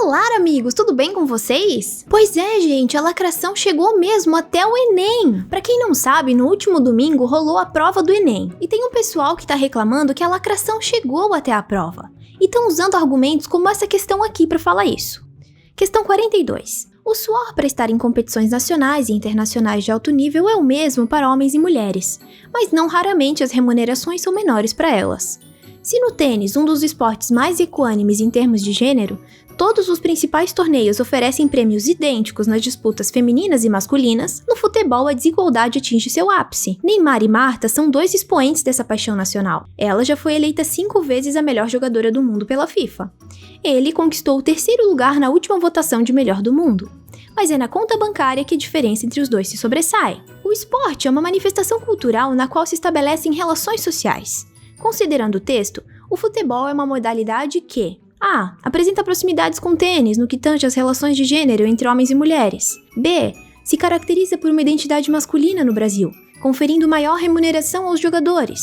Olá, amigos, tudo bem com vocês? Pois é, gente, a lacração chegou mesmo até o Enem. Pra quem não sabe, no último domingo rolou a prova do Enem. E tem um pessoal que tá reclamando que a lacração chegou até a prova. E estão usando argumentos como essa questão aqui pra falar isso. Questão 42. O suor para estar em competições nacionais e internacionais de alto nível é o mesmo para homens e mulheres, mas não raramente as remunerações são menores para elas. Se no tênis, um dos esportes mais equânimes em termos de gênero, todos os principais torneios oferecem prêmios idênticos nas disputas femininas e masculinas, no futebol a desigualdade atinge seu ápice. Neymar e Marta são dois expoentes dessa paixão nacional. Ela já foi eleita 5 vezes a melhor jogadora do mundo pela FIFA. Ele conquistou o 3º lugar na última votação de melhor do mundo. Mas é na conta bancária que a diferença entre os dois se sobressai. O esporte é uma manifestação cultural na qual se estabelecem relações sociais. Considerando o texto, o futebol é uma modalidade que A. Apresenta proximidades com o tênis no que tange às relações de gênero entre homens e mulheres. B. Se caracteriza por uma identidade masculina no Brasil, conferindo maior remuneração aos jogadores.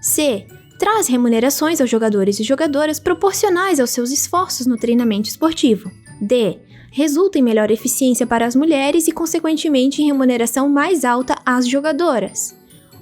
C. Traz remunerações aos jogadores e jogadoras proporcionais aos seus esforços no treinamento esportivo. D. Resulta em melhor eficiência para as mulheres e, consequentemente, em remuneração mais alta às jogadoras.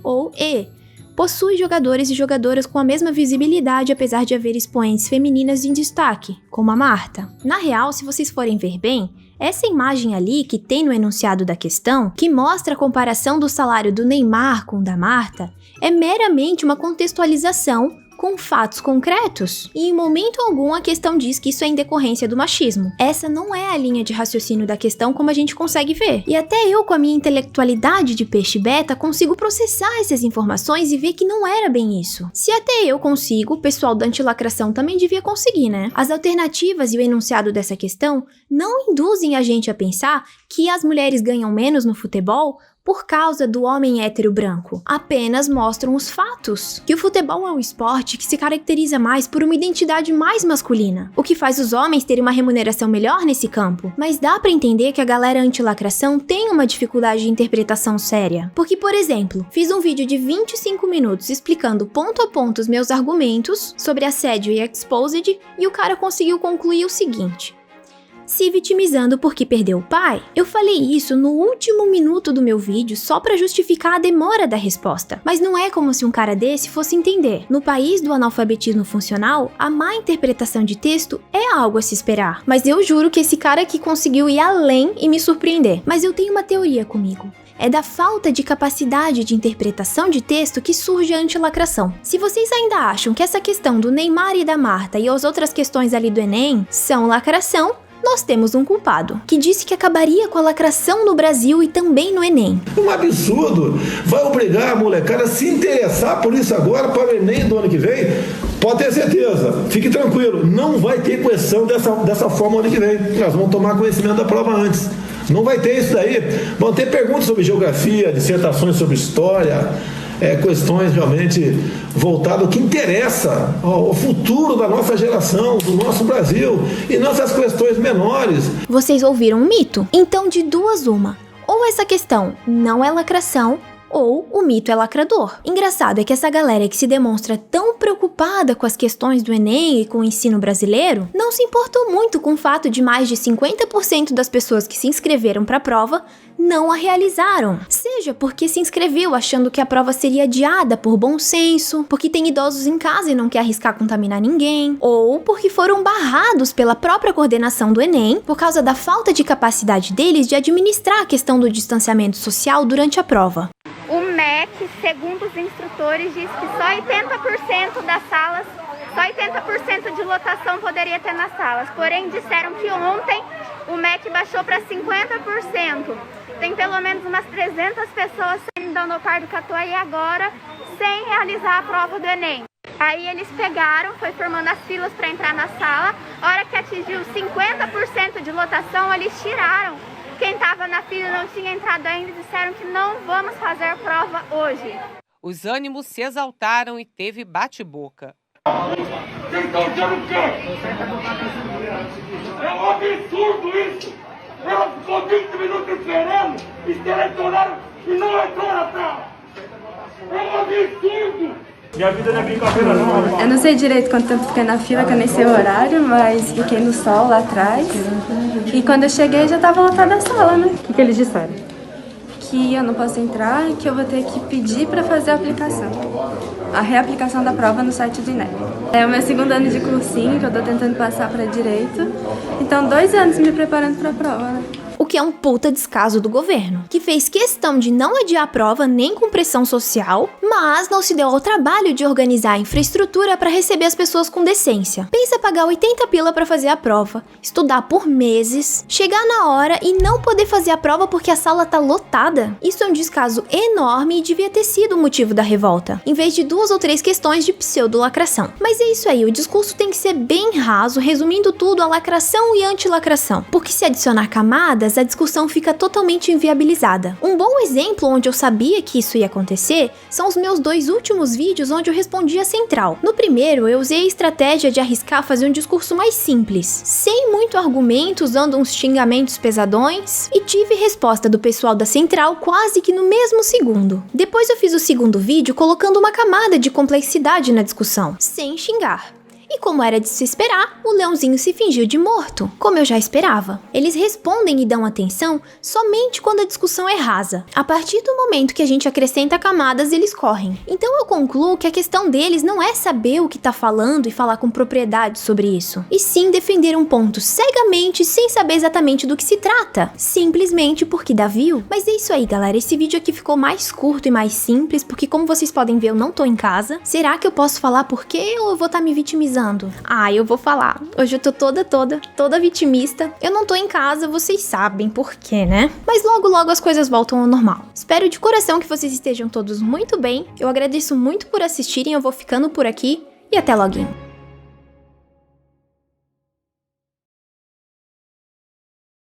Ou E. Possui jogadores e jogadoras com a mesma visibilidade, apesar de haver expoentes femininas em destaque, como a Marta. Na real, se vocês forem ver bem, essa imagem ali que tem no enunciado da questão, que mostra a comparação do salário do Neymar com o da Marta, é meramente uma contextualização com fatos concretos, e em momento algum a questão diz que isso é em decorrência do machismo. Essa não é a linha de raciocínio da questão como a gente consegue ver. E até eu, com a minha intelectualidade de peixe beta, consigo processar essas informações e ver que não era bem isso. Se até eu consigo, o pessoal da antilacração também devia conseguir, né? As alternativas e o enunciado dessa questão não induzem a gente a pensar que as mulheres ganham menos no futebol por causa do homem hétero branco. Apenas mostram os fatos. Que o futebol é um esporte que se caracteriza mais por uma identidade mais masculina, o que faz os homens terem uma remuneração melhor nesse campo. Mas dá pra entender que a galera antilacração tem uma dificuldade de interpretação séria. Porque, por exemplo, fiz um vídeo de 25 minutos explicando ponto a ponto os meus argumentos sobre assédio e exposed, e o cara conseguiu concluir o seguinte: se vitimizando porque perdeu o pai. Eu falei isso no último minuto do meu vídeo só pra justificar a demora da resposta. Mas não é como se um cara desse fosse entender. No país do analfabetismo funcional, a má interpretação de texto é algo a se esperar. Mas eu juro que esse cara aqui conseguiu ir além e me surpreender. Mas eu tenho uma teoria comigo. É da falta de capacidade de interpretação de texto que surge a antilacração. Se vocês ainda acham que essa questão do Neymar e da Marta e as outras questões ali do Enem são lacração, nós temos um culpado, que disse que acabaria com a lacração no Brasil e também no Enem. Um absurdo! Vai obrigar a molecada a se interessar por isso agora para o Enem do ano que vem? Pode ter certeza, fique tranquilo, não vai ter questão dessa forma ano que vem. Nós vamos tomar conhecimento da prova antes. Não vai ter isso daí. Vão ter perguntas sobre geografia, dissertações sobre história, questões realmente voltadas ao que interessa ao futuro da nossa geração, do nosso Brasil, e não essas questões menores. Vocês ouviram um mito? Então, de duas uma. Ou essa questão não é lacração, ou o mito é lacrador. Engraçado é que essa galera que se demonstra tão preocupada com as questões do Enem e com o ensino brasileiro, não se importou muito com o fato de mais de 50% das pessoas que se inscreveram para a prova não a realizaram. Seja porque se inscreveu achando que a prova seria adiada por bom senso, porque tem idosos em casa e não quer arriscar contaminar ninguém, ou porque foram barrados pela própria coordenação do Enem por causa da falta de capacidade deles de administrar a questão do distanciamento social durante a prova. O MEC, segundo os instrutores, diz que só 80% das salas, só 80% de lotação poderia ter nas salas. Porém, disseram que ontem o MEC baixou para 50%. Tem pelo menos umas 300 pessoas saindo da Unopar do Catuai agora sem realizar a prova do Enem. Aí eles pegaram, foi formando as filas para entrar na sala. A hora que atingiu 50% de lotação, eles tiraram. Quem estava na fila não tinha entrado ainda e disseram que não vamos fazer a prova hoje. Os ânimos se exaltaram e teve bate-boca. Vocês estão dizendo o quê? É um absurdo isso! Ela ficou 20 minutos esperando, selecionaram e não entrou na sala! É um absurdo! Minha vida não é brincadeira não, rapaz. Eu não sei direito quanto tempo fiquei na fila, que eu nem sei o horário, mas fiquei no sol lá atrás. E quando eu cheguei já estava lotada a sala, né? O que eles disseram? Que eu não posso entrar e que eu vou ter que pedir para fazer a aplicação. A reaplicação da prova no site do INEP. É o meu 2º ano de cursinho, que eu tô tentando passar para direito. Então, 2 anos me preparando para a prova, né? O que é um puta descaso do governo, que fez questão de não adiar a prova nem com pressão social, mas não se deu ao trabalho de organizar a infraestrutura para receber as pessoas com decência. Pensa pagar 80 pila para fazer a prova, estudar por meses, chegar na hora e não poder fazer a prova porque a sala tá lotada. Isso é um descaso enorme e devia ter sido o motivo da revolta, em vez de 2 ou 3 questões de pseudo-lacração. Mas é isso aí, o discurso tem que ser bem raso, resumindo tudo a lacração e anti-lacração, porque se adicionar camadas, a discussão fica totalmente inviabilizada. Um bom exemplo onde eu sabia que isso ia acontecer são os meus 2 últimos vídeos onde eu respondi a central. No primeiro, eu usei a estratégia de arriscar fazer um discurso mais simples, sem muito argumento, usando uns xingamentos pesadões, e tive resposta do pessoal da central quase que no mesmo segundo. Depois eu fiz o segundo vídeo colocando uma camada de complexidade na discussão, sem xingar. E como era de se esperar, o leãozinho se fingiu de morto, como eu já esperava. Eles respondem e dão atenção somente quando a discussão é rasa. A partir do momento que a gente acrescenta camadas, eles correm. Então eu concluo que a questão deles não é saber o que tá falando e falar com propriedade sobre isso, e sim defender um ponto cegamente sem saber exatamente do que se trata, simplesmente porque dá view. Mas é isso aí, galera, esse vídeo aqui ficou mais curto e mais simples, porque como vocês podem ver, eu não tô em casa. Será que eu posso falar por quê ou eu vou estar me vitimizando? Ah, eu vou falar. Hoje eu tô toda vitimista. Eu não tô em casa, vocês sabem por quê, né? Mas logo as coisas voltam ao normal. Espero de coração que vocês estejam todos muito bem. Eu agradeço muito por assistirem, eu vou ficando por aqui e até logo.